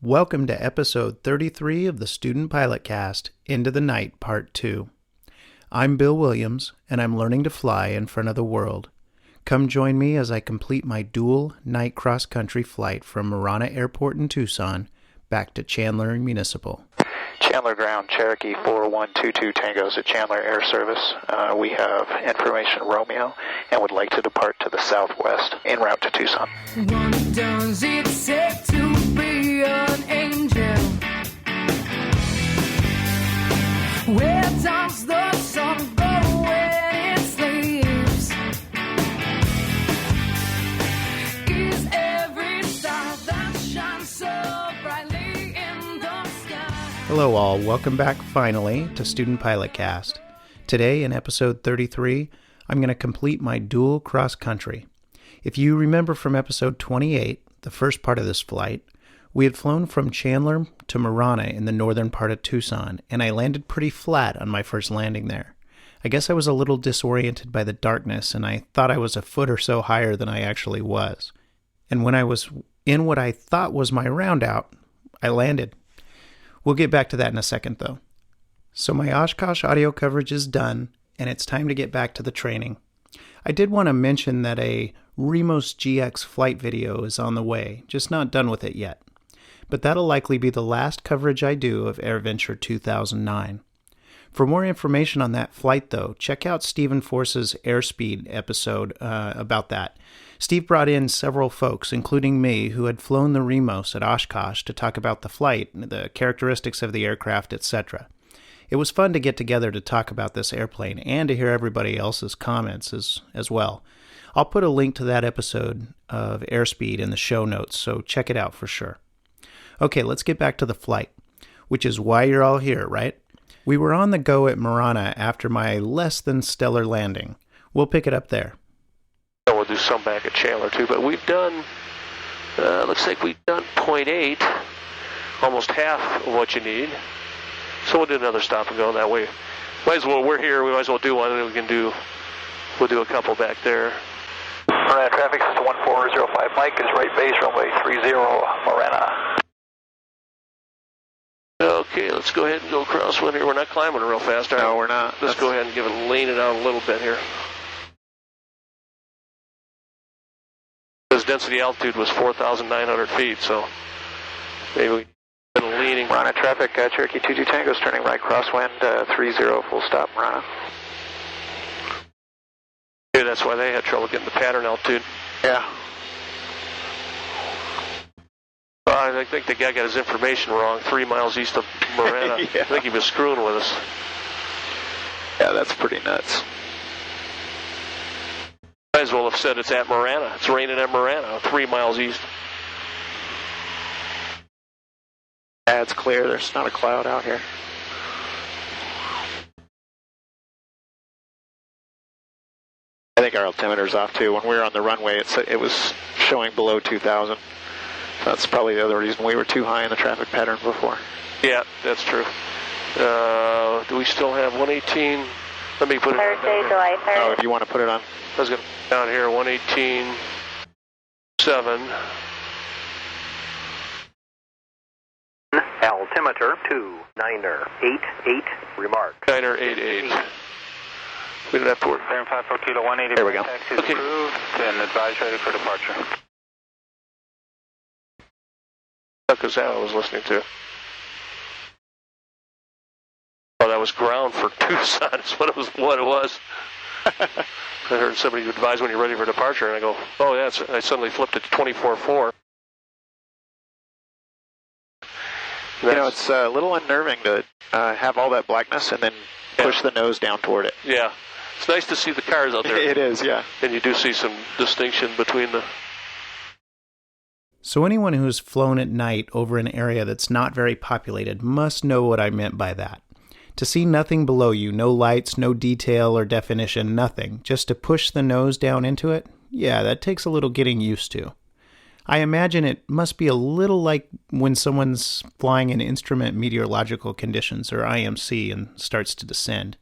Welcome to episode 33 of the Student Pilot Cast, Into the Night, Part 2. I'm Bill Williams, and I'm learning to fly in front of the world. Come join me as I complete my dual night cross-country flight from Marana Airport in Tucson back to Chandler Municipal. Chandler ground, Cherokee 4122 Tangos at Chandler Air Service. We have information Romeo and would like to depart to the southwest en route to Tucson. What does it take to be an angel? Where does the sun go when it sleeps? Is every star that shines so brightly in the sky? Hello all, welcome back finally to Student Pilot Cast. Today in episode 33, I'm going to complete my dual cross-country. If you remember from episode 28, the first part of this flight, we had flown from Chandler to Marana in the northern part of Tucson, and I landed pretty flat on my first landing there. I guess I was a little disoriented by the darkness, and I thought I was a foot or so higher than I actually was. And when I was in what I thought was my roundout, I landed. We'll get back to that in a second, though. So my Oshkosh audio coverage is done, and it's time to get back to the training. I did want to mention that a Remos GX flight video is on the way, just not done with it yet. But that'll likely be the last coverage I do of AirVenture 2009. For more information on that flight, though, check out Stephen Force's Airspeed episode about that. Steve brought in several folks, including me, who had flown the Remos at Oshkosh to talk about the flight, the characteristics of the aircraft, etc. It was fun to get together to talk about this airplane and to hear everybody else's comments as well. I'll put a link to that episode of Airspeed in the show notes, so check it out for sure. Okay, let's get back to the flight, which is why you're all here, right? We were on the go at Marana after my less than stellar landing. We'll pick it up there. We'll do some back at Chandler too, but we've done, looks like we've done 0.8, almost half of what you need. So we'll do another stop and go that way. Might as well, we're here, we might as well do one, and we'll do a couple back there. Marana traffic, system 1405 Mike is right base, runway 30 Marana. Okay, let's go ahead and go crosswind here. We're not climbing real fast, are we? No, we're not. Let's go ahead and lean it out a little bit here. Because density altitude was 4,900 feet, so maybe we've been leaning. Marana traffic, Cherokee 22 Tangos turning right crosswind, 30 full stop Marana. Yeah, that's why they had trouble getting the pattern altitude. Yeah. I think the guy got his information wrong, 3 miles east of Marana. Yeah. I think he was screwing with us. Yeah, that's pretty nuts. Might as well have said it's at Marana. It's raining at Marana, 3 miles east. Yeah, it's clear. There's not a cloud out here. I think our altimeter's off too. When we were on the runway, it was showing below 2,000. That's probably the other reason we were too high in the traffic pattern before. Yeah, that's true. Do we still have 118? Let me put it on. Thursday, July 3rd. Oh, if you want to put it on. I was going to down here, 118.7. Altimeter 2988, remark. 988. We don't have port. Bearing 54 kilo 180. There we go. Taxi is Okay. approved and advise ready for departure. Because that I was listening to. Oh, that was ground for Tucson. That's what it was. I heard somebody advise when you're ready for departure, and I go, oh, yeah. I suddenly flipped it to 24.4. You know, it's a little unnerving to have all that blackness and then push the nose down toward it. Yeah. It's nice to see the cars out there. It is, yeah. And you do see some distinction between the... So anyone who's flown at night over an area that's not very populated must know what I meant by that. To see nothing below you, no lights, no detail or definition, nothing, just to push the nose down into it, yeah, that takes a little getting used to. I imagine it must be a little like when someone's flying in instrument meteorological conditions, or IMC, and starts to descend.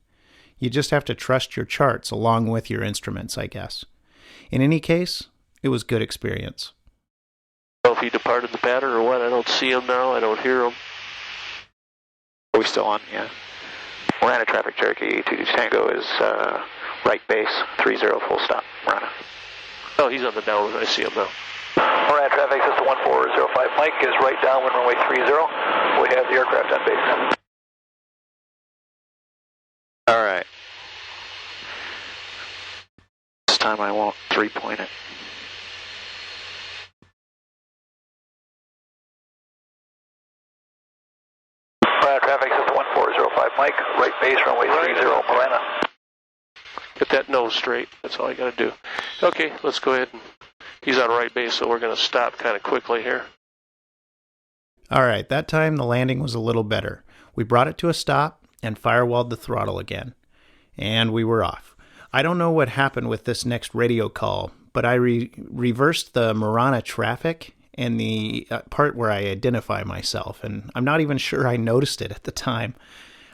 You just have to trust your charts along with your instruments, I guess. In any case, it was good experience. know if he departed the pattern or what. I don't see him now. I don't hear him. Are we still on? Yeah. Marana traffic, Cherokee 22 Tango is right base, 30 full stop, Marana. Oh, he's on the downwind. I see him now. Marana traffic, system 1405, Mike is right downwind runway 30. We have the aircraft on base. All right. This time I won't three-point it. Marana traffic, system 1405, Mike, right base, runway 30, Marana. Get that nose straight. That's all I got to do. Okay, let's go ahead. He's on right base, so we're going to stop kind of quickly here. All right, that time the landing was a little better. We brought it to a stop and firewalled the throttle again. And we were off. I don't know what happened with this next radio call, but I reversed the Marana traffic and the part where I identify myself, and I'm not even sure I noticed it at the time.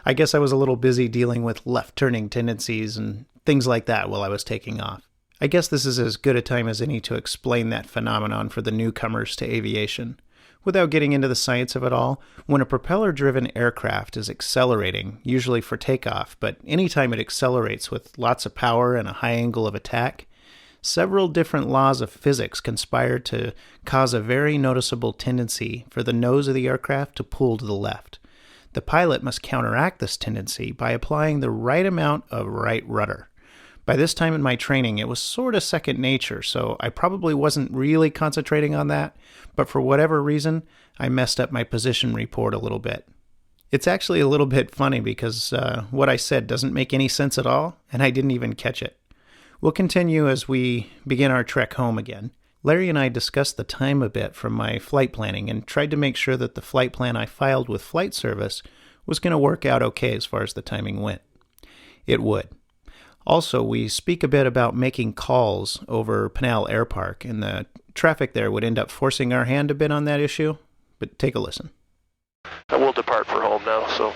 I guess I was a little busy dealing with left-turning tendencies and things like that while I was taking off. I guess this is as good a time as any to explain that phenomenon for the newcomers to aviation. Without getting into the science of it all, when a propeller-driven aircraft is accelerating, usually for takeoff, but anytime it accelerates with lots of power and a high angle of attack, several different laws of physics conspire to cause a very noticeable tendency for the nose of the aircraft to pull to the left. The pilot must counteract this tendency by applying the right amount of right rudder. By this time in my training, it was sort of second nature, so I probably wasn't really concentrating on that, but for whatever reason, I messed up my position report a little bit. It's actually a little bit funny because what I said doesn't make any sense at all, and I didn't even catch it. We'll continue as we begin our trek home again. Larry and I discussed the time a bit from my flight planning and tried to make sure that the flight plan I filed with flight service was going to work out okay as far as the timing went. It would. Also, we speak a bit about making calls over Pinal Air Park, and the traffic there would end up forcing our hand a bit on that issue, but take a listen. We'll depart for home now, so.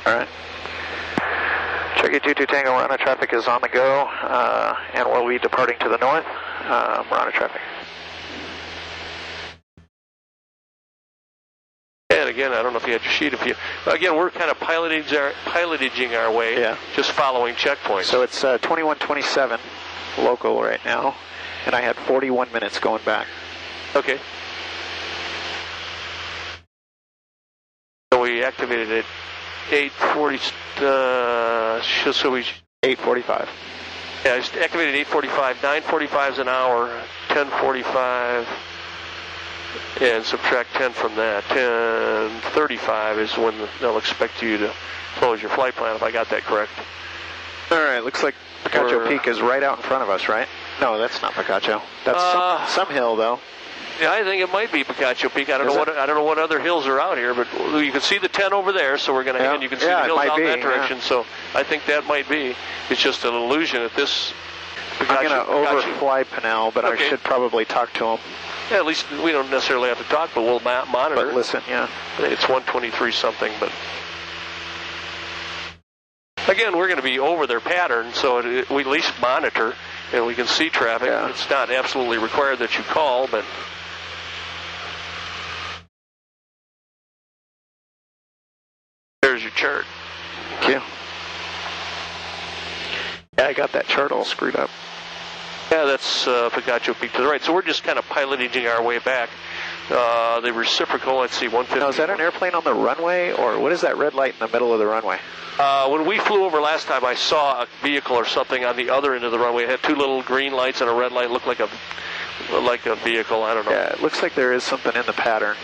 All right. Cherokee 22 Tango, Marana traffic is on the go, and we'll be departing to the north. Marana traffic. And again, I don't know if you had your sheet. Again, we're kind of piloting our way, Yeah. just following checkpoints. So it's 21:27 local right now, and I had 41 minutes going back. Okay. So we activated at 8:40. So we 8:45. Yeah, it's activated 8:45. 9:45 is an hour. 10:45. And subtract 10 from that. 10:35 is when they'll expect you to close your flight plan, if I got that correct. All right, looks like Picacho Peak is right out in front of us, right? No, that's not Picacho. That's some hill, though. Yeah, I think it might be Picacho Peak. I don't know what other hills are out here, but you can see the 10 over there, so we're going to, and you can see the hills out that direction, so I think that might be. It's just an illusion at this. I'm going to overfly Pinal, but I should probably talk to him. Yeah, at least we don't necessarily have to talk, but we'll monitor. But listen, yeah. It's 123 something, but again, we're going to be over their pattern, so we at least monitor, and we can see traffic. Yeah. It's not absolutely required that you call, but there's your chart. Thank you. Yeah, I got that chart all screwed up. Yeah, that's Picacho Peak to the right. So we're just kind of piloting our way back. The reciprocal, let's see, 150. Now, is that an airplane on the runway, or what is that red light in the middle of the runway? When we flew over last time, I saw a vehicle or something on the other end of the runway. It had two little green lights and a red light. Looked like a vehicle. I don't know. Yeah, it looks like there is something in the pattern.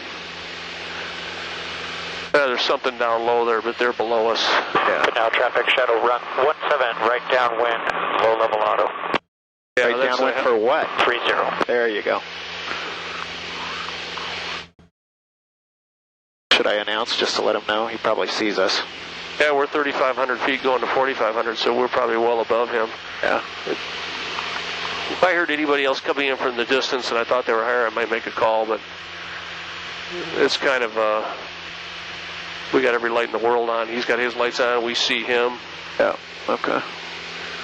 Yeah, there's something down low there, but they're below us. Yeah. Now traffic shadow run 17, right downwind, low level auto. Yeah, right downwind for what? 30. There you go. Should I announce just to let him know? He probably sees us. Yeah, we're 3,500 feet going to 4,500, so we're probably well above him. Yeah. If I heard anybody else coming in from the distance and I thought they were higher, I might make a call, but it's kind of, we got every light in the world on. He's got his lights on, we see him. Yeah, okay.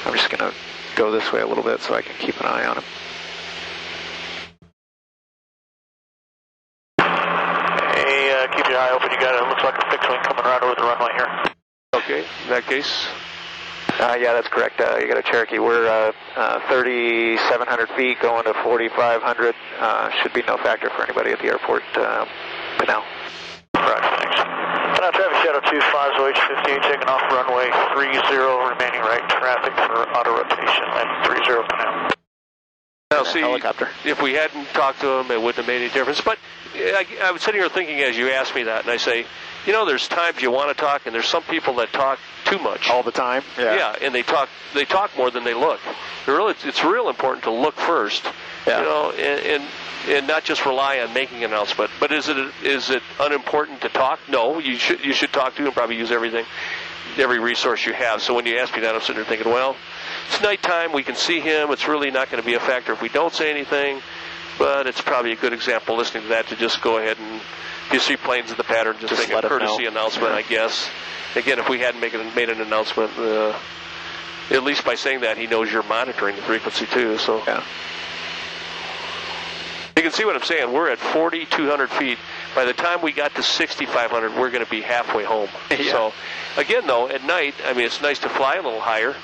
I'm just going to go this way a little bit so I can keep an eye on him. pretty high open. You got it. Looks like a fixed wing coming right over the runway here. Okay, in that case. Yeah, that's correct. You got a Cherokee. We're 3,700 feet going to 4,500. Should be no factor for anybody at the airport for now. Right, thanks. Now traffic shadow 25, OH-58 taking off runway 30, remaining right traffic for auto rotation at 30 for now. Now, see, helicopter. If we hadn't talked to him, it wouldn't have made any difference. But I was sitting here thinking as you asked me that, and I say, you know, there's times you want to talk, and there's some people that talk too much. All the time? Yeah, and they talk more than they look. It's real important to look first, Yeah. you know, and not just rely on making an announcement. But is it unimportant to talk? No, you should talk to and probably use every resource you have. So when you ask me that, I'm sitting there thinking, well, it's nighttime, we can see him, it's really not going to be a factor if we don't say anything, but it's probably a good example listening to that to just go ahead and, if you see planes in the pattern, just make a courtesy announcement, I guess. Again, if we hadn't made an announcement, at least by saying that, he knows you're monitoring the frequency too. So yeah. You can see what I'm saying. We're at 4,200 feet. By the time we got to 6,500, we're going to be halfway home. Yeah. So, again, though, at night, I mean, it's nice to fly a little higher.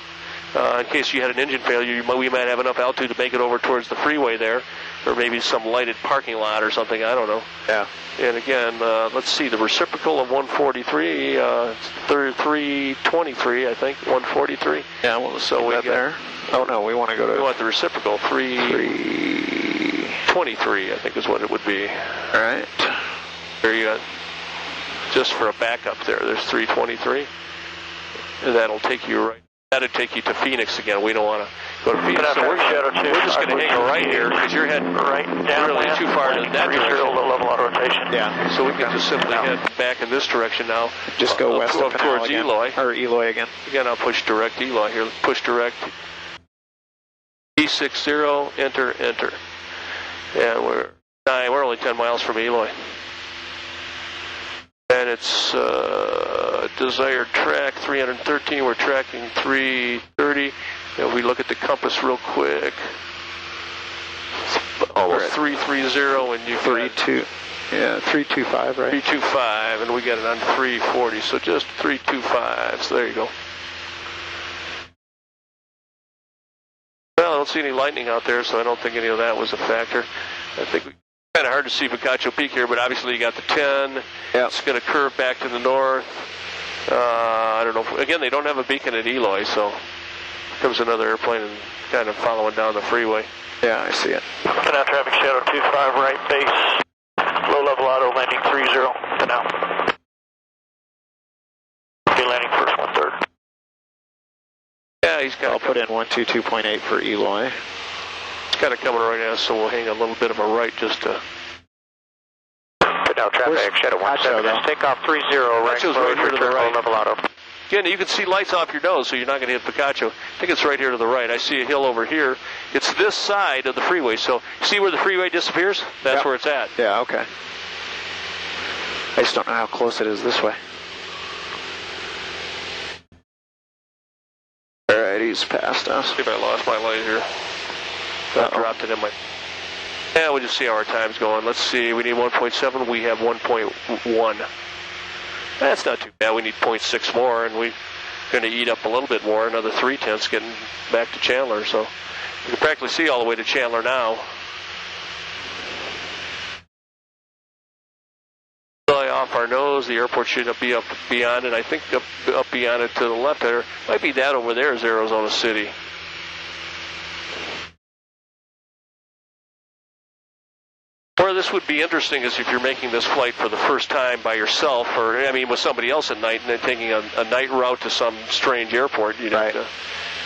In case you had an engine failure, we might have enough altitude to make it over towards the freeway there, or maybe some lighted parking lot or something. I don't know. Yeah. And again, let's see, the reciprocal of 143, 323, I think, 143. Yeah, well, so we got there. Oh, no, we want to go to... We want the reciprocal, 323, I think is what it would be. All right. There you go. Just for a backup there, there's 323. And that'll take you right. That'll take you to Phoenix again. We don't want to go to Phoenix. So we're just going to hang right here because you're heading right down really too far in that direction. Low level auto rotation. Yeah. So we can just simply head back in this direction now. Just go west of towards again. Eloy. Or Eloy again. Again, I'll push direct Eloy here. Push direct. E60, enter. And we're only 10 miles from Eloy. And it's desired track 313. We're tracking 330. And we look at the compass real quick. Almost 330, and you 32. Yeah, 325, right? 325, and we got it on 340. So just 325. So there you go. Well, I don't see any lightning out there, so I don't think any of that was a factor. I think we kind of hard to see Picacho Peak here, but obviously you got the 10. Yep. It's going to curve back to the north. I don't know. Again, they don't have a beacon at Eloy, so here comes another airplane and kind of following down the freeway. Yeah, I see it. For now, traffic shadow 25 right base. Low level auto landing 30 for now. Be landing first 1/3. Yeah, he's kind I'll of put in 122.8 for Eloy. It's kind of coming right at us, so we'll hang a little bit of a right just to. But now traffic shadow 17. Take off 30 right Picacho's right here to the right. Low level auto. Again, you can see lights off your nose, so you're not going to hit Picacho. I think it's right here to the right. I see a hill over here. It's this side of the freeway. So see where the freeway disappears? That's where it's at. Yeah, okay. I just don't know how close it is this way. All right, he's past us. See if I lost my light here. I dropped it in my... Yeah, we'll just see how our time's going. Let's see. We need 1.7. We have 1.1. That's not too bad. We need 0.6 more, and we're going to eat up a little bit more, another 0.3 getting back to Chandler. So you can practically see all the way to Chandler now. Off our nose, the airport should be up beyond it. I think up beyond it to the left there. Might be that over there is Arizona City. Where this would be interesting is if you're making this flight for the first time by yourself, or I mean with somebody else at night, and then taking a night route to some strange airport. You'd have to,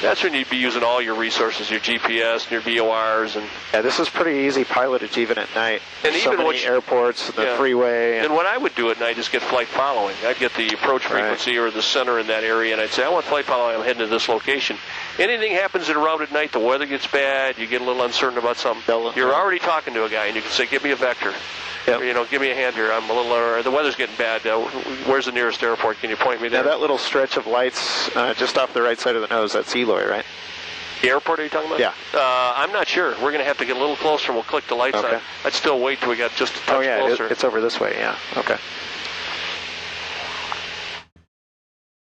that's when you'd be using all your resources, your GPS, and your VORs, and yeah, this is pretty easy pilotage even at night. And so even many airports, the freeway. And what I would do at night is get flight following. I'd get the approach frequency or the center in that area, and I'd say, I want flight following. I'm heading to this location. Anything happens en route at night, the weather gets bad, you get a little uncertain about something. You're already talking to a guy, and you can say, give me a vector. Yep. Or, give me a hand here. I'm a little. The weather's getting bad. Where's the nearest airport? Can you point me there? Now that little stretch of lights just off the right side of the nose, that's Eloy, right? The airport, are you talking about? Yeah. I'm not sure. We're going to have to get a little closer, and we'll click the lights on. I'd still wait till we got just a touch closer. It's over this way, yeah. Okay.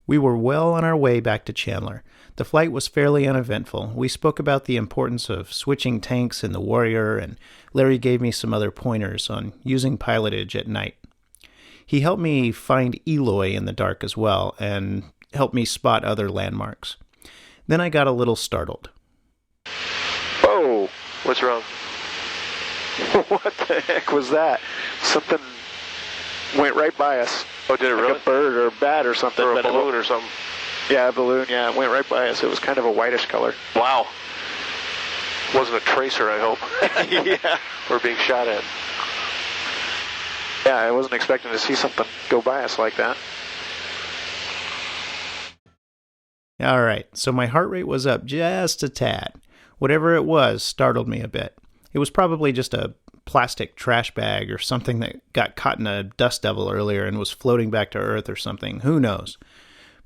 We were well on our way back to Chandler. The flight was fairly uneventful. We spoke about the importance of switching tanks in the Warrior, and Larry gave me some other pointers on using pilotage at night. He helped me find Eloy in the dark as well, and helped me spot other landmarks. Then I got a little startled. Whoa! What's wrong? What the heck was that? Something went right by us. Oh, did it really? Like a bird or a bat or something. Or a balloon or something. Yeah, a balloon, yeah. It went right by us. It was kind of a whitish color. Wow. Wasn't a tracer, I hope. Yeah. Or being shot at. Yeah, I wasn't expecting to see something go by us like that. All right, so my heart rate was up just a tad. Whatever it was startled me a bit. It was probably just a plastic trash bag or something that got caught in a dust devil earlier and was floating back to Earth or something. Who knows?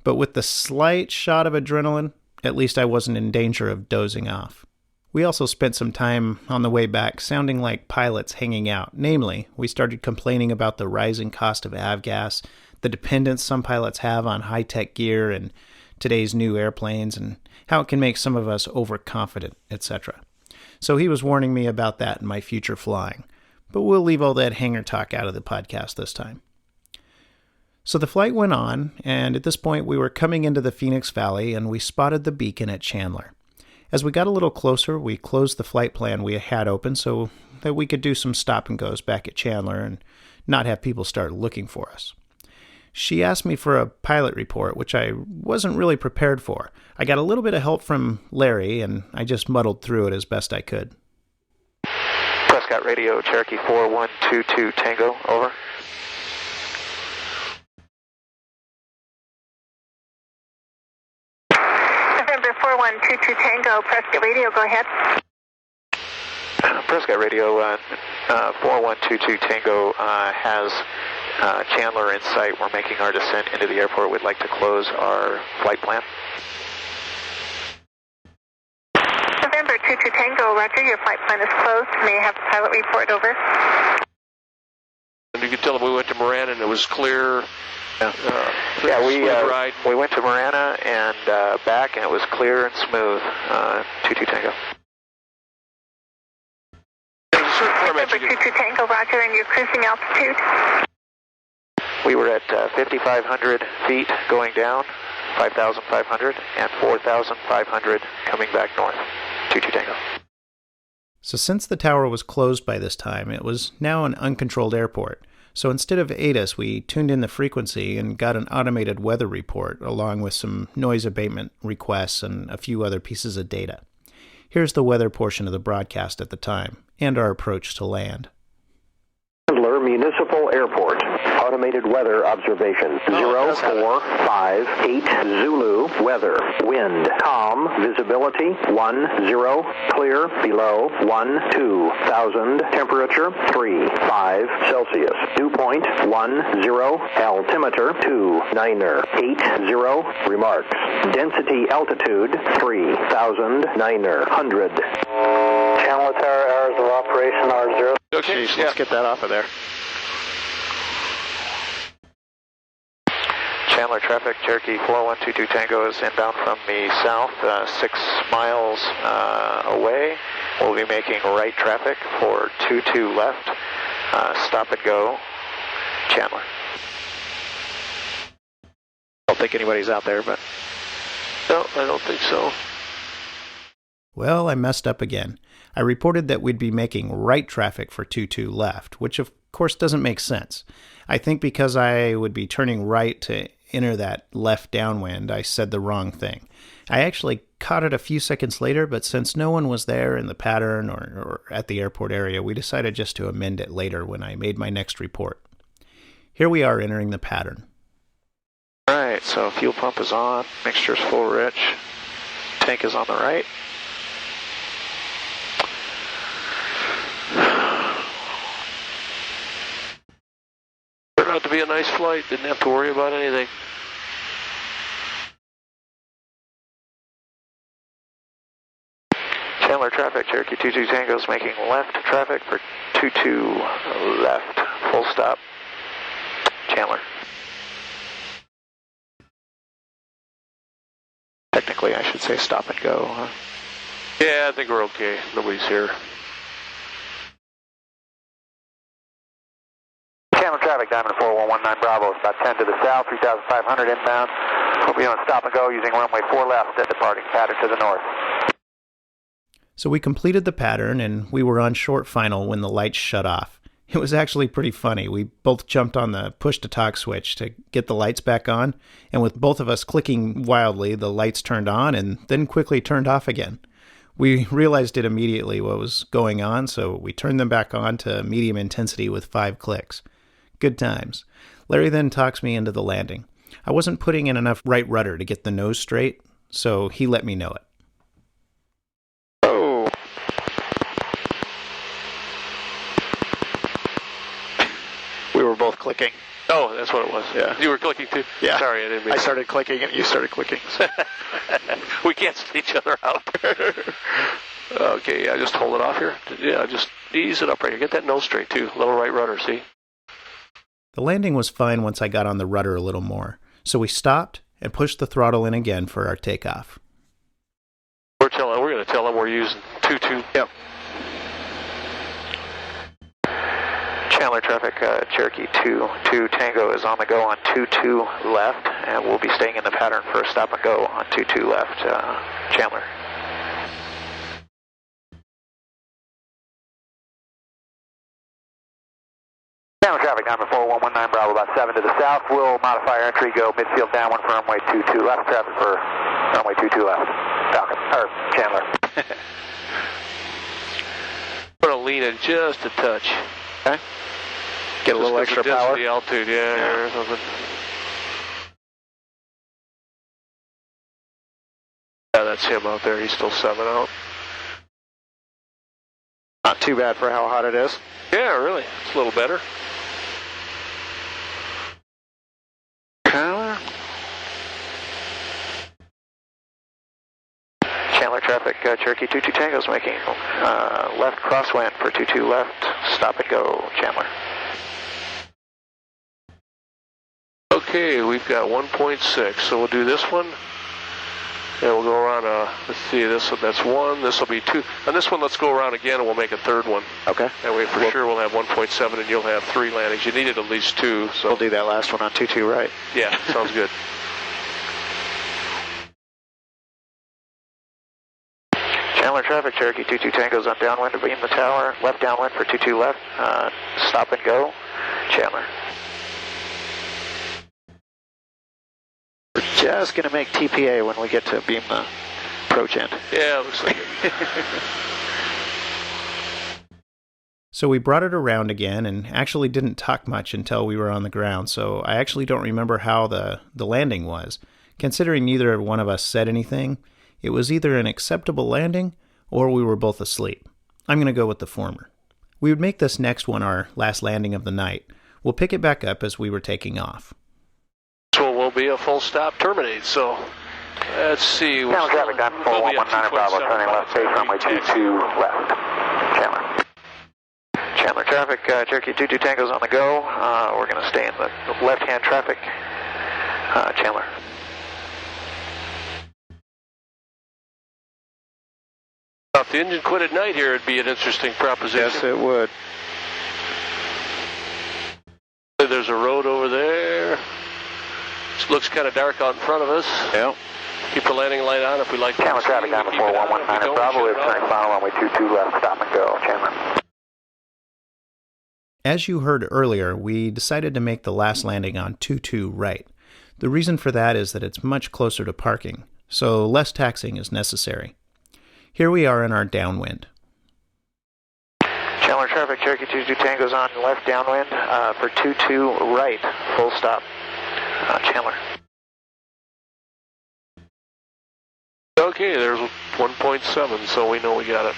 But with the slight shot of adrenaline, at least I wasn't in danger of dozing off. We also spent some time on the way back sounding like pilots hanging out. Namely, we started complaining about the rising cost of avgas, the dependence some pilots have on high-tech gear and today's new airplanes, and how it can make some of us overconfident, etc. So he was warning me about that in my future flying. But we'll leave all that hangar talk out of the podcast this time. So the flight went on, and at this point we were coming into the Phoenix Valley, and we spotted the beacon at Chandler. As we got a little closer, we closed the flight plan we had open so that we could do some stop and goes back at Chandler and not have people start looking for us. She asked me for a pilot report, which I wasn't really prepared for. I got a little bit of help from Larry, and I just muddled through it as best I could. Prescott Radio, Cherokee 4122 Tango, over. November 4122 Tango, Prescott Radio, go ahead. Prescott Radio, 4122 Tango has Chandler in sight. We're making our descent into the airport. We'd like to close our flight plan. November 22 Tango, roger, your flight plan is closed. May I have the pilot report, over? And you could tell them we went to Marana and it was clear. We went to Marana and back, and it was clear and smooth. 22 Tango. November 22 Tango, roger, and your cruising altitude? We were at 5,500 feet going down, 5,500, and 4,500 coming back north. 22 Tango. So since the tower was closed by this time, it was now an uncontrolled airport. So instead of ATIS, we tuned in the frequency and got an automated weather report along with some noise abatement requests and a few other pieces of data. Here's the weather portion of the broadcast at the time and our approach to land. Chandler Municipal Airport. Automated weather observation. 0458 Zulu. Weather. Wind. Calm. Visibility 10. Clear. Below 12,000. Temperature 35 Celsius. Dew point 10. Altimeter 2980. Remarks. Density altitude 3,900. Chandler Tower hours of operation are 0. Okay, Jeez, let's get that off of there. Chandler traffic, Cherokee 4122 Tango is inbound from the south, 6 miles away. We'll be making right traffic for 22 left, stop and go, Chandler. I don't think anybody's out there, but... No, I don't think so. Well, I messed up again. I reported that we'd be making right traffic for 22 left, which of course doesn't make sense. I think because I would be turning right to enter that left downwind, I said the wrong thing. I actually caught it a few seconds later, but since no one was there in the pattern or at the airport area, we decided just to amend it later when I made my next report. Here we are entering the pattern. All right, so fuel pump is on, mixture's full rich, tank is on the right. Turned out to be a nice flight. Didn't have to worry about anything. Chandler traffic, Cherokee 22 Tango is making left traffic for 22 left, full stop, Chandler. technically I should say stop and go, huh? Yeah, I think we're okay. Nobody's here. Chandler traffic, Diamond 4119 Bravo, about 10 to the south, 3,500 inbound. We'll be on stop and go using runway 4 left at departing pattern to the north. So we completed the pattern, and we were on short final when the lights shut off. It was actually pretty funny. We both jumped on the push-to-talk switch to get the lights back on, and with both of us clicking wildly, the lights turned on and then quickly turned off again. We realized it immediately what was going on, so we turned them back on to medium intensity with 5 clicks. Good times. Larry then talks me into the landing. I wasn't putting in enough right rudder to get the nose straight, so he let me know it. Oh. We were both clicking. Oh, that's what it was. Yeah. You were clicking too? Yeah. Sorry, I didn't mean I started clicking and you started clicking. So. We canceled each other out. Okay, yeah, just hold it off here. Yeah, just ease it up right here. Get that nose straight too. Little right rudder, see? The landing was fine once I got on the rudder a little more, so we stopped and pushed the throttle in again for our takeoff. We're going to tell them we're using 22. Yep. Chandler traffic, Cherokee 22 Tango is on the go on 22 left, and we'll be staying in the pattern for a stop and go on 22 left, Chandler. Chandler traffic, Diamond 4119 Bravo, about 7 to the south. We'll modify our entry, go midfield downwind for runway 22 left, traffic for runway 22 left. Falcon, or Chandler. We're going to lean it just a touch. Okay. Get a little extra power. The altitude, yeah. Or something. Yeah, that's him out there. He's still 7 out. Not too bad for how hot it is. Yeah, really. It's a little better. Chandler traffic, Cherokee 22 Tango is making left crosswind for 22 left, stop and go, Chandler. Okay, we've got 1.6, so we'll do this one. And we'll go around, let's see, this one, that's 1, this will be 2. On this one, let's go around again and we'll make a third one. Okay. That way, for sure, we'll have 1.7 and you'll have 3 landings. You needed at least 2, so. We'll do that last one on 22 right. Yeah, sounds good. Chandler traffic, Cherokee 22 Tango's on downwind to beam the tower, left downwind for 22 left, stop and go, Chandler. We're just going to make TPA when we get to beam the approach end. Yeah, it looks like it. So we brought it around again and actually didn't talk much until we were on the ground, so I actually don't remember how the landing was. Considering neither one of us said anything, it was either an acceptable landing or we were both asleep. I'm going to go with the former. We would make this next one our last landing of the night. We'll pick it back up as we were taking off. So we'll be a full stop terminate, so let's see. Chandler traffic, Diamond 4119 Bravo, turning left face, runway 22 left. Chandler. Chandler traffic, Cherokee 22 Tango's on the go. We're going to stay in the left-hand traffic, Chandler. If the engine quit at night here, it'd be an interesting proposition. Yes, it would. There's a road over there. It looks kind of dark out in front of us. Yep. Keep the landing light on if we like to. Chandler traffic, Diamond 4119 Bravo, we're turning final, runway 22 left, stop and go, Chandler. As you heard earlier, we decided to make the last landing on 22 right. The reason for that is that it's much closer to parking, so less taxiing is necessary. Here we are in our downwind. Chandler traffic, Cherokee 22 Tango's on left downwind for 22 right, full stop, Chandler. Okay, there's 1.7, so we know we got it.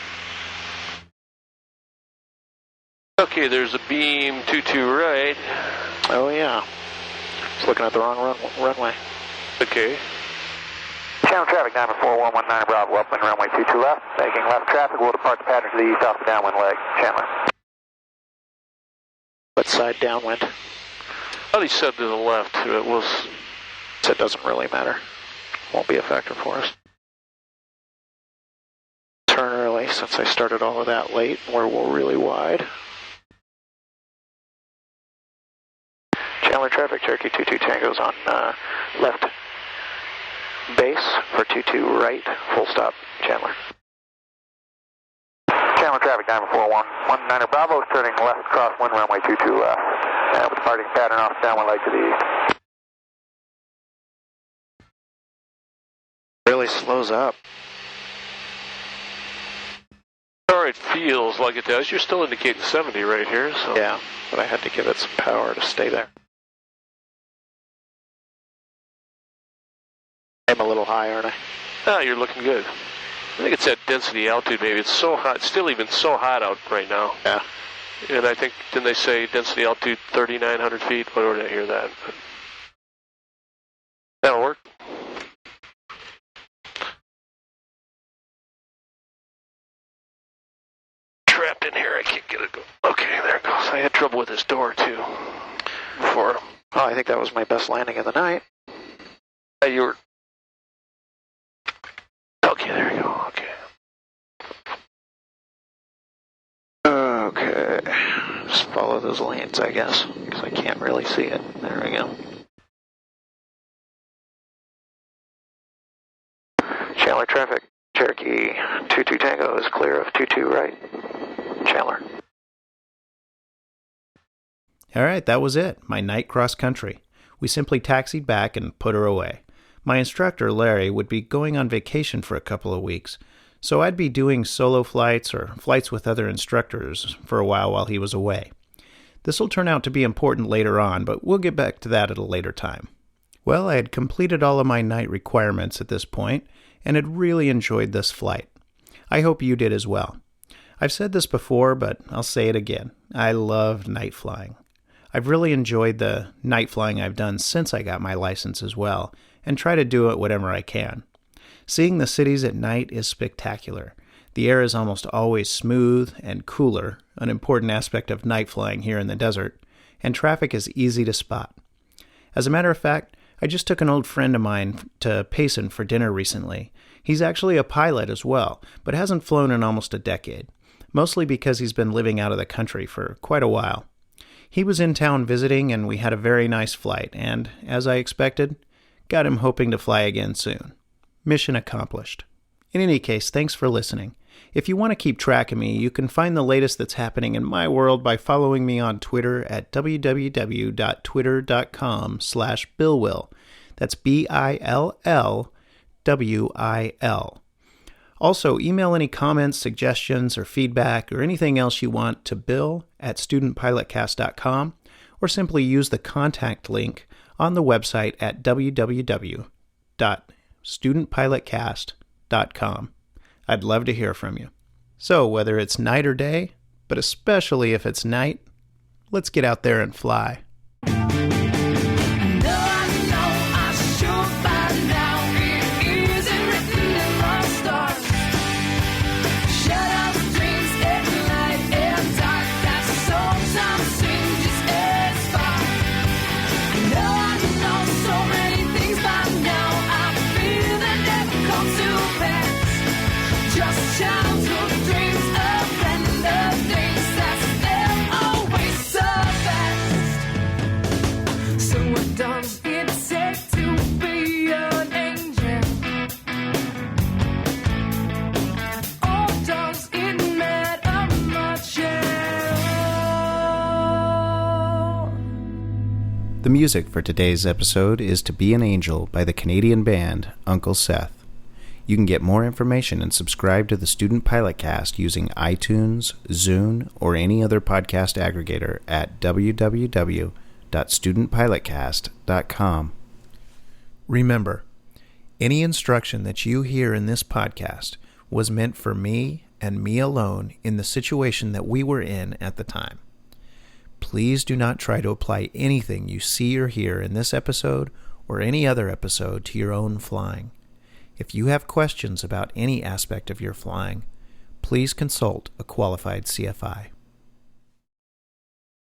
Okay, there's a beam 22 right. Oh yeah, it's looking at the wrong runway. Okay. Chandler traffic, Diamond 4119 Bravo, upwind runway 22 left, making left traffic, we'll depart the pattern to the east off the downwind leg, Chandler. What side downwind? I thought he said to the left. It was. So it doesn't really matter. won't be a factor for us. Turn early since I started all of that late. We're really wide. Chandler traffic, Cherokee 22 Tango's on left base for 22 right, full stop, Chandler. Chandler traffic, 94119 Bravo, turning left crosswind runway 22 left. With departing pattern off downwind light to the east. Really slows up. Or it feels like it does. You're still indicating 70 right here. So. Yeah, but I had to give it some power to stay there. I'm a little high, aren't I? Ah, you're looking good. I think it's that density altitude maybe. It's so hot. It's still even so hot out right now. Yeah. And I think, didn't they say density altitude 3,900 feet? Where did I hear that? But that'll work. Trapped in here. I can't get it. Okay, there it goes. I had trouble with this door, too. Before. Oh, I think that was my best landing of the night. You were... Okay, there you go. Okay. Okay. Just follow those lanes, I guess, because I can't really see it. There we go. Chandler traffic, Cherokee 22 Tango is clear of 22 right. Chandler. All right, that was it, my night cross country. We simply taxied back and put her away. My instructor, Larry, would be going on vacation for a couple of weeks, so I'd be doing solo flights or flights with other instructors for a while he was away. This will turn out to be important later on, but we'll get back to that at a later time. Well, I had completed all of my night requirements at this point, and had really enjoyed this flight. I hope you did as well. I've said this before, but I'll say it again. I loved night flying. I've really enjoyed the night flying I've done since I got my license as well, and try to do it whenever I can. Seeing the cities at night is spectacular. The air is almost always smooth and cooler, an important aspect of night flying here in the desert, and traffic is easy to spot. As a matter of fact, I just took an old friend of mine to Payson for dinner recently. He's actually a pilot as well, but hasn't flown in almost a decade, mostly because he's been living out of the country for quite a while. He was in town visiting, and we had a very nice flight, and, as I expected, got him hoping to fly again soon. Mission accomplished. In any case, thanks for listening. If you want to keep track of me, you can find the latest that's happening in my world by following me on Twitter at www.twitter.com/BillWill. That's BILLWIL. Also, email any comments, suggestions, or feedback, or anything else you want to bill@studentpilotcast.com, or simply use the contact link on the website at www.studentpilotcast.com. I'd love to hear from you. So, whether it's night or day, but especially if it's night, let's get out there and fly. The music for today's episode is To Be an Angel by the Canadian band Uncle Seth. You can get more information and subscribe to the Student Pilot Cast using iTunes, Zune, or any other podcast aggregator at www.studentpilotcast.com. Remember, any instruction that you hear in this podcast was meant for me and me alone in the situation that we were in at the time. Please do not try to apply anything you see or hear in this episode or any other episode to your own flying. If you have questions about any aspect of your flying, please consult a qualified CFI.